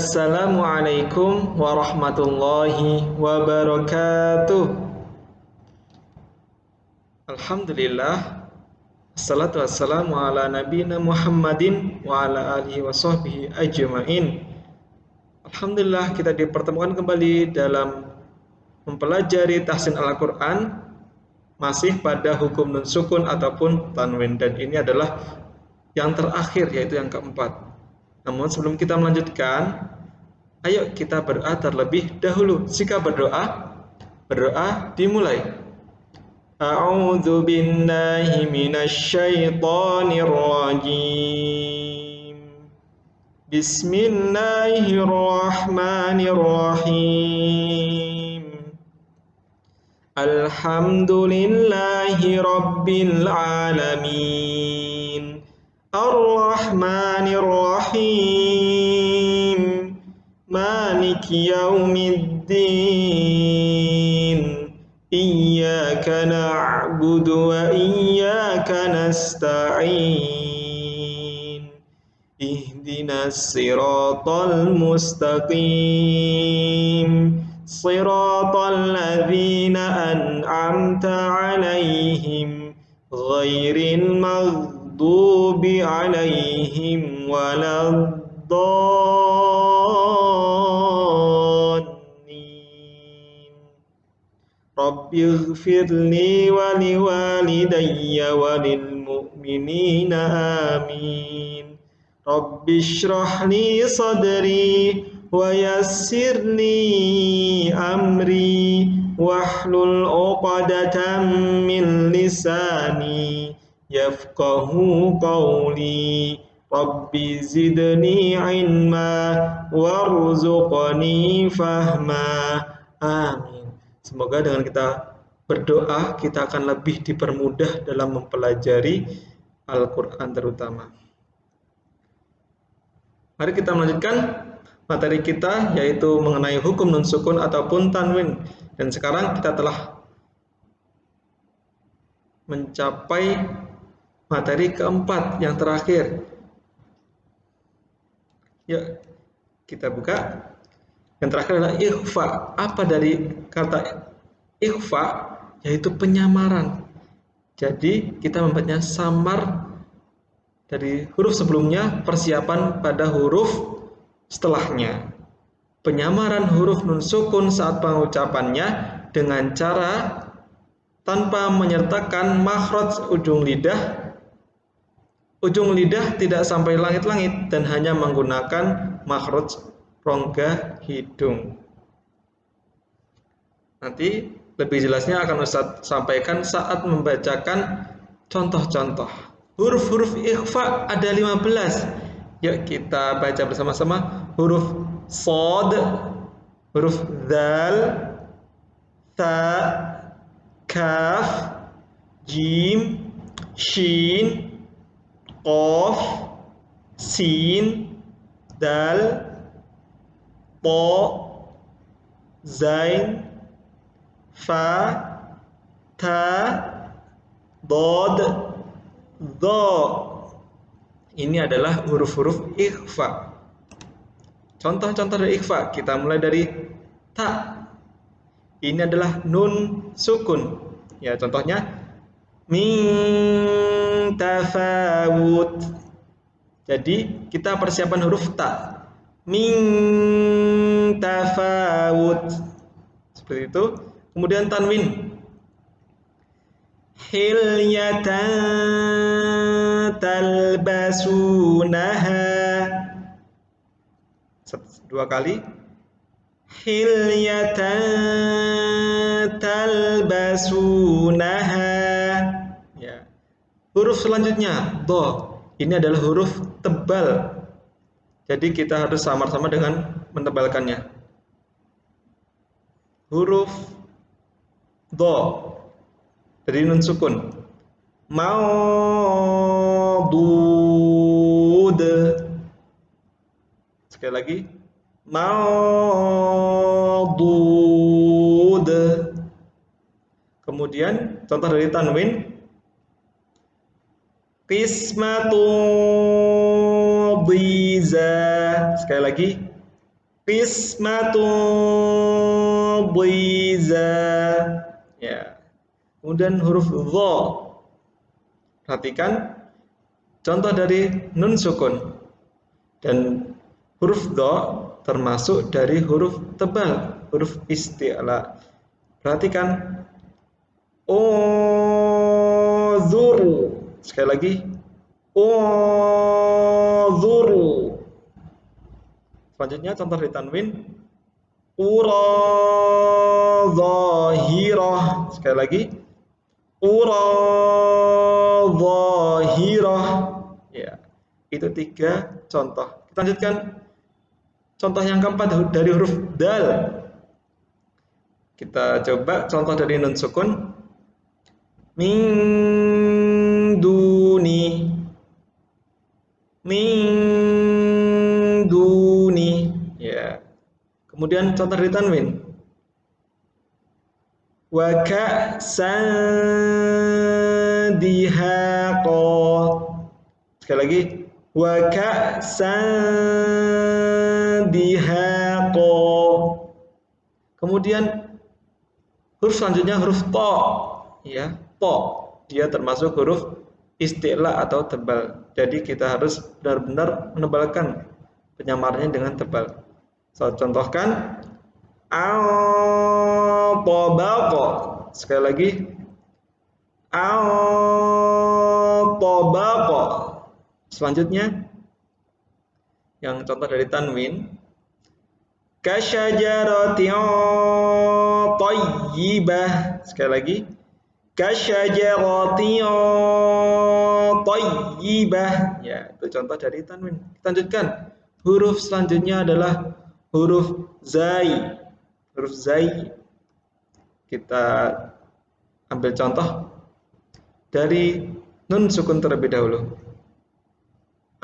Assalamualaikum warahmatullahi wabarakatuh. Alhamdulillah, assalatu wassalamu ala nabiyina Muhammadin wa ala alihi wa sahbihi ajma'in. Alhamdulillah, kita dipertemukan kembali dalam mempelajari tahsin Al-Quran, masih pada hukum nun sukun ataupun tanwin, dan ini adalah yang terakhir, yaitu yang keempat. Namun sebelum kita melanjutkan, ayo kita berdoa terlebih dahulu. Jika berdoa dimulai. A'udzu billahi minasyaitonir rajim. Bismillahirrahmanirrahim. Alhamdulillahi rabbil alamin. Ar-Rahmanir Rahim, Maliki Yaumiddin, Iyyaka na'budu wa iyyaka nasta'in, Ihdinas siratal mustaqim, Siratal ladzina an'amta 'alaihim, ghairil maghdubi 'alaihim waladdallin. Rabbighfirli wa liwalidayya wa lil mu'minina amin. Rabbishrah li sadri wa yassirli amri wahlul 'uqdatam min lisani yafqahu qawli. Rabbi zidni ilma warzuqni fahma. Amin. Semoga dengan kita berdoa, kita akan lebih dipermudah dalam mempelajari Al-Quran terutama. Mari kita melanjutkan materi kita, yaitu mengenai hukum nun sukun ataupun tanwin. Dan sekarang kita telah mencapai materi keempat, yang terakhir. Yuk, kita buka. Yang terakhir adalah ikhfa. Apa dari kata ikhfa? Yaitu penyamaran. Jadi kita membuatnya samar dari huruf sebelumnya, persiapan pada huruf setelahnya. Penyamaran huruf nun sukun saat pengucapannya dengan cara tanpa menyertakan makhraj ujung lidah. Ujung lidah tidak sampai langit-langit dan hanya menggunakan makhraj rongga hidung. Nanti lebih jelasnya akan Ustadz sampaikan saat membacakan contoh-contoh. Huruf-huruf ikhfa ada 15. Yuk kita baca bersama-sama. Huruf shad, huruf dzal, ta, kaf, jim, shin, qaf, sin, dal, ta, zain, fa, ta, dod, dha. Ini adalah huruf-huruf ikhfa. Contoh-contoh dari ikhfa, kita mulai dari ta. Ini adalah nun sukun. Ya, contohnya min tafawut. Jadi kita persiapan huruf ta. Min tafawut. Seperti itu. Kemudian tanwin. Hilyatan talbasunaha. Dua kali. Hilyatan talbasunaha. Ya. Huruf selanjutnya dha. Ini adalah huruf tebal. Jadi kita harus samar-samar dengan mentebalkannya. Huruf dha dari nun sukun. Maudud. Sekali lagi. Maudud. Kemudian contoh dari tanwin. Qismatun dhiza. Sekali lagi. qismatun dhiza. Ya. Kemudian huruf dha. Perhatikan contoh dari nun sukun. Dan huruf dha termasuk dari huruf tebal, huruf isti'la. Perhatikan uzuru. Sekali lagi uzuru. Selanjutnya contoh dari tanwin ura zahirah. Sekali lagi ura zahirah. Ya, itu 3 contoh. Kita lanjutkan contoh yang keempat dari huruf dal. Kita coba contoh dari nun sukun. Min duni. Min duni. Ya. Kemudian contoh dari tanwin. Wa ka'san dihaqa. Sekali lagi. Wa ka'san dihaqa. Kemudian huruf selanjutnya huruf to. Ya, to. Dia termasuk huruf isti'la atau tebal. Jadi kita harus benar-benar menebalkan penyamarnya dengan tebal. Saya contohkan al-tabaqa. Sekali lagi al-tabaqa. Selanjutnya yang contoh dari tanwin kasyajaratin thayyibah. Sekali lagi kasyajaratin thayyibah. Ya, itu contoh dari tanwin. Kita lanjutkan. Huruf selanjutnya adalah huruf zai. Huruf zai. Kita ambil contoh dari nun sukun terlebih dahulu.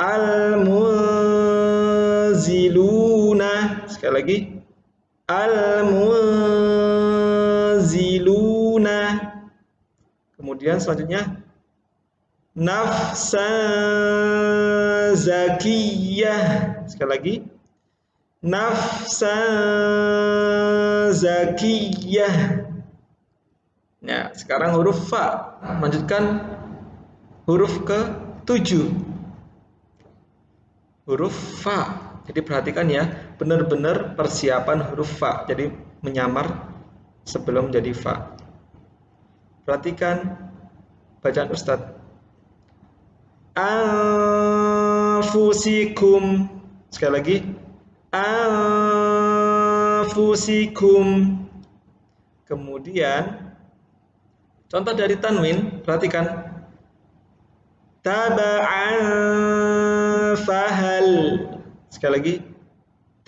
Al-muziluna. Sekali lagi al-muziluna. Kemudian selanjutnya nafsan zakiyah. Sekali lagi nafsan zakiyah. Nah, sekarang huruf fa. Lanjutkan huruf ke-7. Huruf fa. Jadi perhatikan ya, benar-benar persiapan huruf fa. Jadi menyamar sebelum jadi fa. Perhatikan bacaan Ustadz. Anfusikum. Sekali lagi. Anfusikum. Kemudian contoh dari tanwin, perhatikan. Taba'an fahal. Sekali lagi.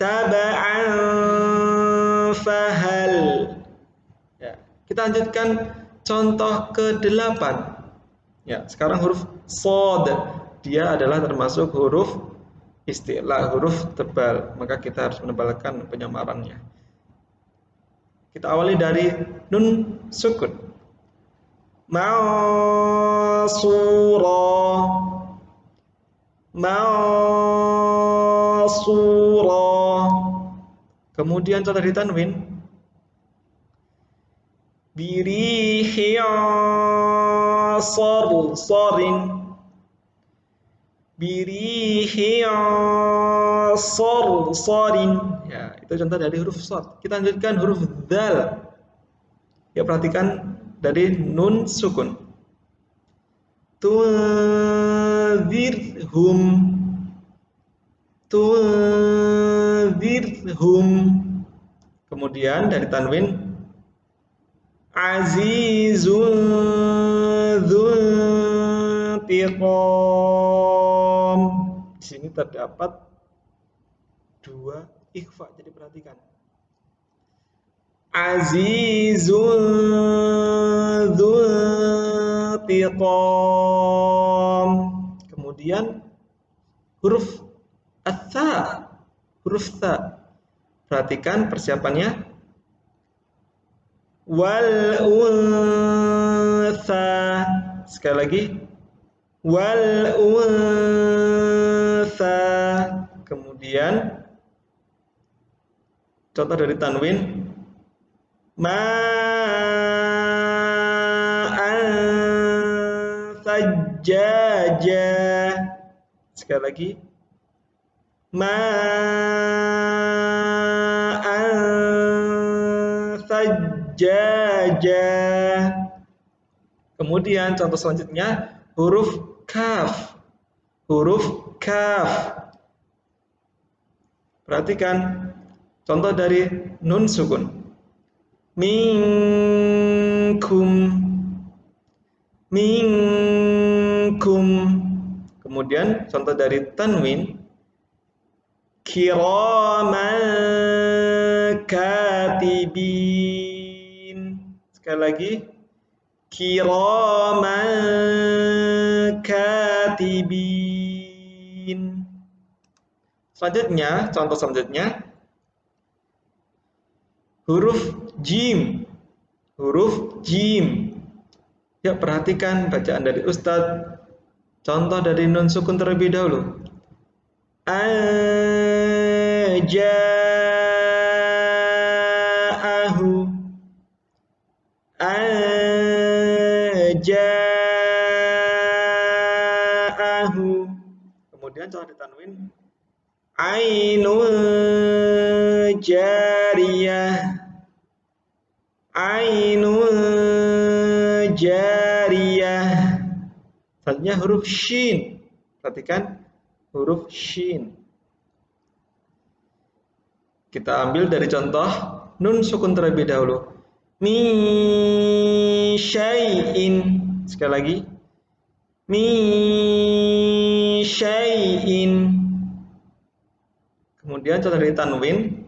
Taba'an fahal. Ya, kita lanjutkan contoh ke-8. Ya, sekarang huruf shad. Dia adalah termasuk huruf isti'la, huruf tebal. Maka kita harus menebalkan penyamarannya. Kita awali dari nun sukun. Ma'surah. Ma'surah. Kemudian contoh dari tanwin. Birihiya sarsarin. Birihiya sarsarin. Ya, itu contoh dari huruf shad. Kita lanjutkan huruf dzal. Ya, perhatikan dari nun sukun. Tunzirhum. Tunzirhum. Kemudian dari tanwin azizun dzuntiqam. Di sini terdapat 2 ikhfa, jadi perhatikan. Azizun dzuntiqam. Kemudian huruf ats-tsa, huruf tsa. Perhatikan persiapannya. Wal untha. Sekali lagi. Wal untha. Kemudian Contoh dari tanwin, ma'an sajjaja. Sekali lagi, ma'an sajjaja. Kemudian contoh selanjutnya huruf kaf. Huruf kaf. Perhatikan contoh dari nun sukun. Minkum. Minkum. Kemudian contoh dari tanwin. Kiraman katibin. Sekali lagi. Kiraman katibin. Selanjutnya, contoh selanjutnya huruf jim. Huruf jim. Ya, perhatikan bacaan dari Ustadz. Contoh dari nun sukun terlebih dahulu. Aja'ahu. Aja'ahu. Kemudian contoh di tanwin. Ainun jariyah. Ainun jariyah. Selanjutnya huruf shin. Perhatikan huruf shin. Kita ambil dari contoh nun sukun terlebih dahulu. Min syai'in. Sekali lagi. Min syai'in. Kemudian contoh dari tanwin,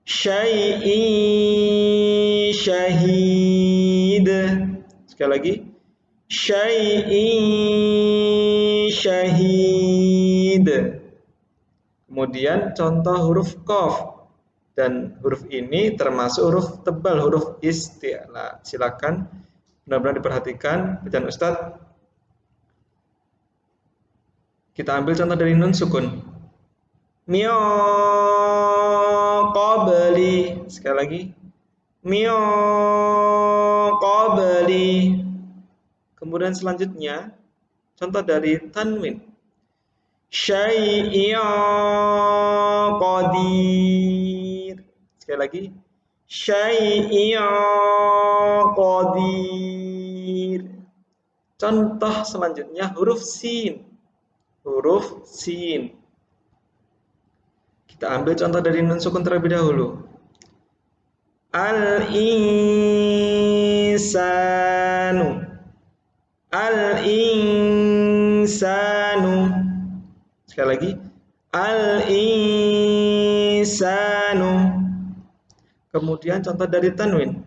syai'in syahid. Sekali lagi, syai'in syahid. Kemudian contoh huruf qaf. Dan huruf ini termasuk huruf tebal, huruf isti'la. Silakan benar-benar diperhatikan bacaan Ustadz. Kita ambil contoh dari nun sukun. Min qabli. Sekali lagi. Min qabli. Kemudian selanjutnya contoh dari tanwin. Syai'in qadir. Sekali lagi. Syai'in qadir. Contoh selanjutnya huruf sin. Huruf sin. Kita ambil contoh dari nun sukun terlebih dahulu. Al-insanu. Al-insanu. Sekali lagi. Al-insanu. Kemudian contoh dari tanwin.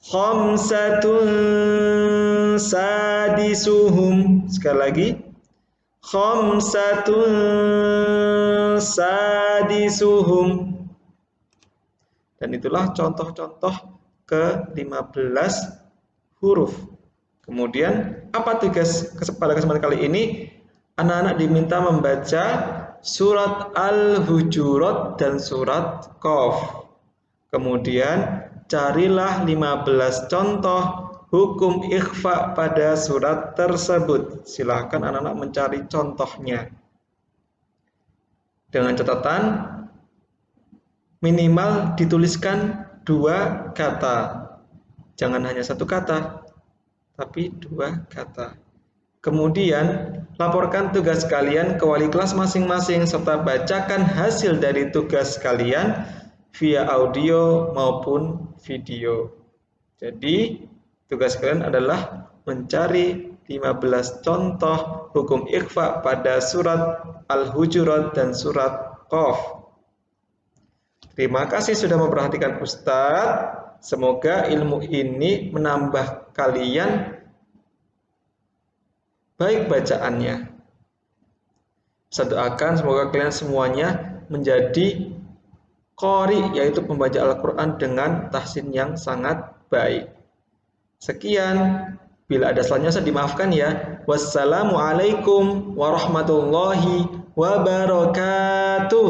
Khamsatun sadisuhum. Sekali lagi. Khamsatun sadisuhum. Dan itulah contoh-contoh ke-15 huruf. Kemudian apa tugas pada kesempatan kali ini? Anak-anak diminta membaca surat Al-Hujurat dan surat Qaf. Kemudian carilah 15 contoh hukum ikhfa pada surat tersebut. Silahkan anak-anak mencari contohnya. Dengan catatan minimal dituliskan 2 kata. Jangan hanya 1 kata, tapi 2 kata. Kemudian laporkan tugas kalian ke wali kelas masing-masing serta bacakan hasil dari tugas kalian via audio maupun video. Jadi tugas kalian adalah mencari 15 contoh hukum ikhfa pada surat Al-Hujurat dan surat Qaf. Terima kasih sudah memperhatikan Ustadz. Semoga ilmu ini menambah kalian baik bacaannya. Saya doakan semoga kalian semuanya menjadi qori, yaitu pembaca Al-Quran dengan tahsin yang sangat baik. Sekian, bila ada salahnya saya dimaafkan ya. Wassalamualaikum warahmatullahi wabarakatuh.